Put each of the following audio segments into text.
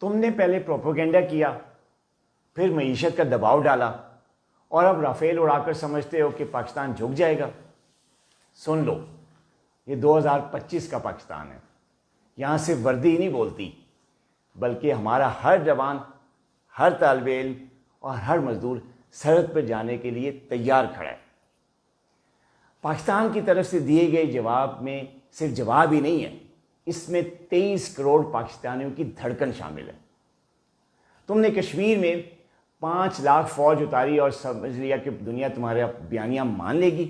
तुमने पहले प्रोपेगेंडा किया, फिर मईशत का दबाव डाला और अब राफेल उड़ाकर समझते हो कि पाकिस्तान झुक जाएगा। सुन लो, ये 2025 का पाकिस्तान है। यहाँ सिर्फ वर्दी ही नहीं बोलती, बल्कि हमारा हर जवान, हर तालिब इल्म और हर मजदूर सरहद पर जाने के लिए तैयार खड़ा है। पाकिस्तान की तरफ से दिए गए जवाब में सिर्फ जवाब ही नहीं है, इसमें 23 करोड़ पाकिस्तानियों की धड़कन शामिल है। तुमने कश्मीर में 5 लाख फौज उतारी और समझ लिया कि दुनिया तुम्हारा बयानिया मान लेगी,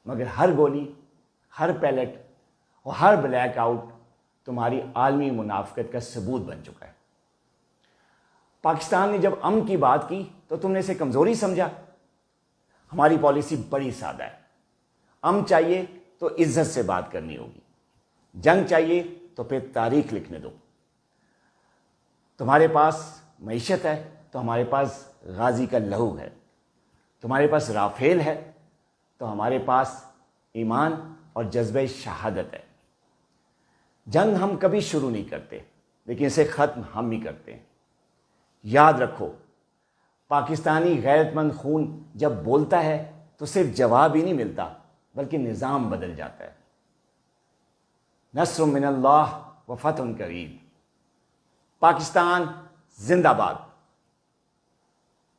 मगर हर गोली, हर पैलेट और हर ब्लैक आउट तुम्हारी आलमी मुनाफिकत का सबूत बन चुका है। पाकिस्तान ने जब अमन की बात की तो तुमने इसे कमज़ोरी समझा। हमारी पॉलिसी बड़ी सादा है। अमन चाहिए तो इज्जत से बात करनी होगी, जंग चाहिए तो फिर तारीख लिखने दो। तुम्हारे पास मईशत है तो हमारे पास गाजी का लहू है, तुम्हारे पास राफेल है तो हमारे पास ईमान और जज्बे शहादत है। जंग हम कभी शुरू नहीं करते, लेकिन इसे ख़त्म हम ही करते हैं। याद रखो, पाकिस्तानी गैरतमंद खून जब बोलता है तो सिर्फ जवाब ही नहीं मिलता, बल्कि निज़ाम बदल जाता है। नस्रुम मिनल्लाह व फतहुन करीब। पाकिस्तान जिंदाबाद।